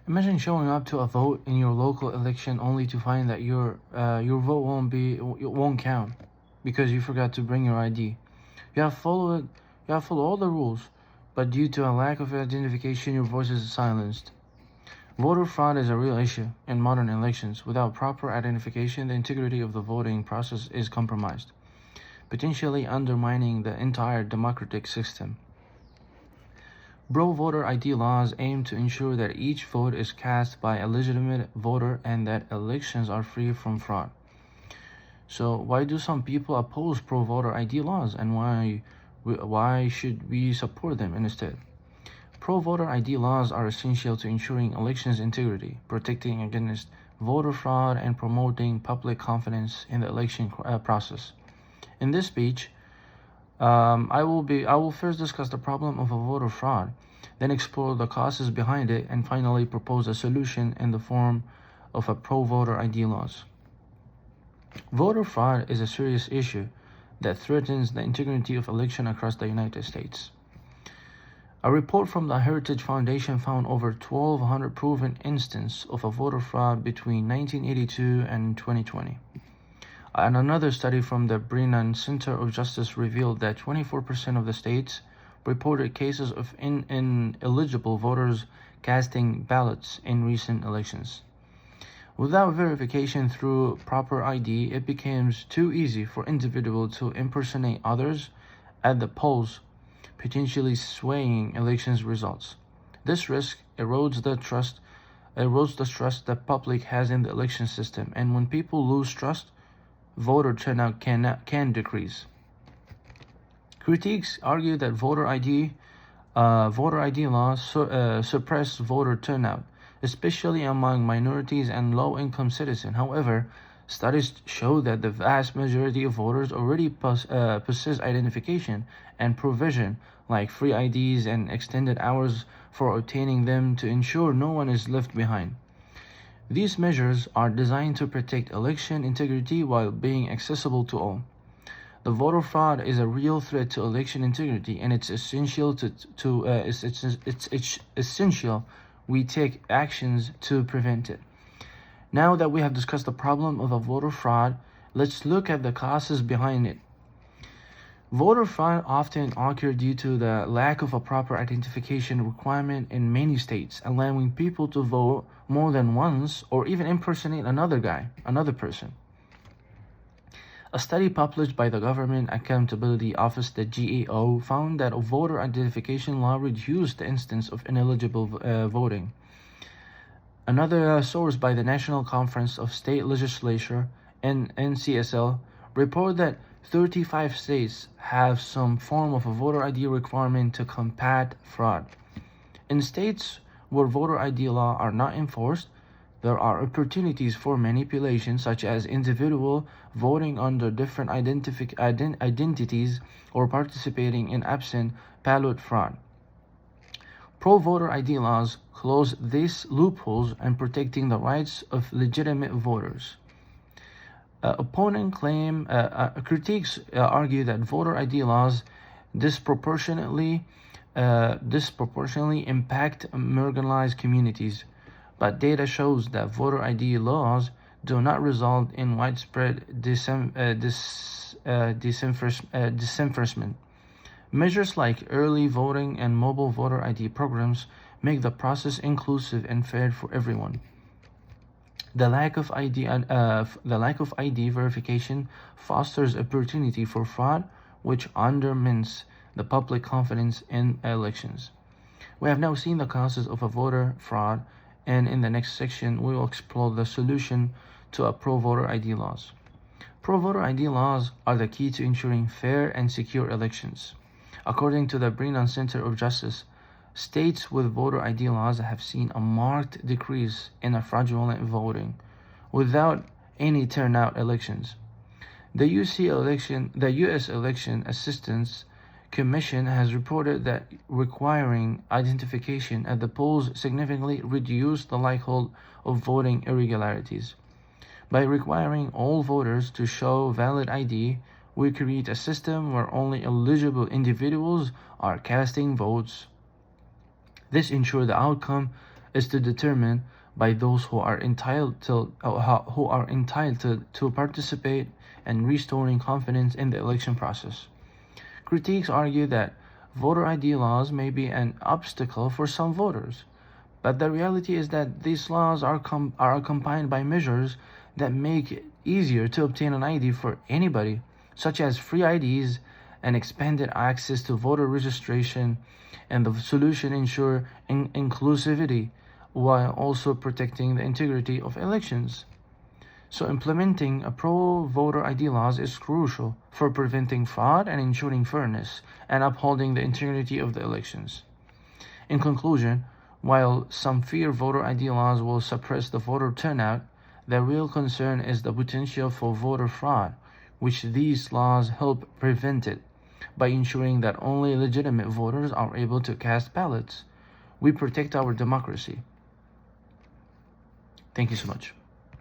Imagine showing up to a vote in your local election only to find that your vote won't count because you forgot to bring your ID. You have followed you have followed all the rules, but due to a lack of identification, your voice is silenced. Voter fraud is a real issue in modern elections. Without proper identification, the integrity of the voting process is compromised, potentially undermining the entire democratic system. Pro-voter ID laws aim to ensure that each vote is cast by a legitimate voter and that elections are free from fraud. So why do some people oppose pro-voter ID laws, and why should we support them instead? Pro-voter ID laws are essential to ensuring elections integrity, protecting against voter fraud, and promoting public confidence in the election process. In this speech, I will first discuss the problem of a voter fraud, then explore the causes behind it, and finally propose a solution in the form of a pro-voter ID laws. Voter fraud is a serious issue that threatens the integrity of election across the United States. A report from the Heritage Foundation found over 1,200 proven instances of a voter fraud between 1982 and 2020. And another study from the Brennan Center of Justice revealed that 24% of the states reported cases of ineligible voters casting ballots in recent elections. Without verification through proper ID, it becomes too easy for individuals to impersonate others at the polls, potentially swaying elections results. This risk erodes the trust the public has in the election system, and when people lose trust, voter turnout can decrease. Critics argue that voter ID laws suppress voter turnout, especially among minorities and low-income citizens. However, studies show that the vast majority of voters already possess identification and provision like free IDs and extended hours for obtaining them to ensure no one is left behind. These measures are designed to protect election integrity while being accessible to all. The voter fraud is a real threat to election integrity, and it's essential it's essential we take actions to prevent it. Now that we have discussed the problem of a voter fraud, let's look at the causes behind it. Voter fraud often occurs due to the lack of a proper identification requirement in many states, allowing people to vote more than once or even impersonate another person. A study published by the Government Accountability Office, the GAO, found that a voter identification law reduced the instance of ineligible voting. Another source by the National Conference of State Legislature, NCSL, reported that 35 states have some form of a voter ID requirement to combat fraud. In states where voter ID laws are not enforced, there are opportunities for manipulation, such as individual voting under different identities or participating in absent ballot fraud. Pro-voter ID laws close these loopholes and protecting the rights of legitimate voters. Critics argue that voter ID laws disproportionately impact marginalized communities, but data shows that voter ID laws do not result in widespread disenforcement. Measures like early voting and mobile voter ID programs make the process inclusive and fair for everyone. The lack of ID verification fosters opportunity for fraud, which undermines the public confidence in elections. We have now seen the causes of a voter fraud, and in the next section, we will explore the solution to a pro-voter ID laws. Pro-voter ID laws are the key to ensuring fair and secure elections. According to the Brennan Center of Justice, states with voter ID laws have seen a marked decrease in fraudulent voting without any turnout elections. The U.S. Election Assistance Commission has reported that requiring identification at the polls significantly reduced the likelihood of voting irregularities. By requiring all voters to show valid ID, we create a system where only eligible individuals are casting votes. This ensures the outcome is to determine by those who are entitled to participate in restoring confidence in the election process. Critics argue that voter ID laws may be an obstacle for some voters, but the reality is that these laws are accompanied by measures that make it easier to obtain an ID for anybody, such as free IDs and expanded access to voter registration, and the solution ensure inclusivity while also protecting the integrity of elections. So implementing a pro-voter ID laws is crucial for preventing fraud and ensuring fairness and upholding the integrity of the elections. In conclusion, while some fear voter ID laws will suppress the voter turnout, the real concern is the potential for voter fraud, which these laws help prevent it by ensuring that only legitimate voters are able to cast ballots. We protect our democracy. Thank you so much.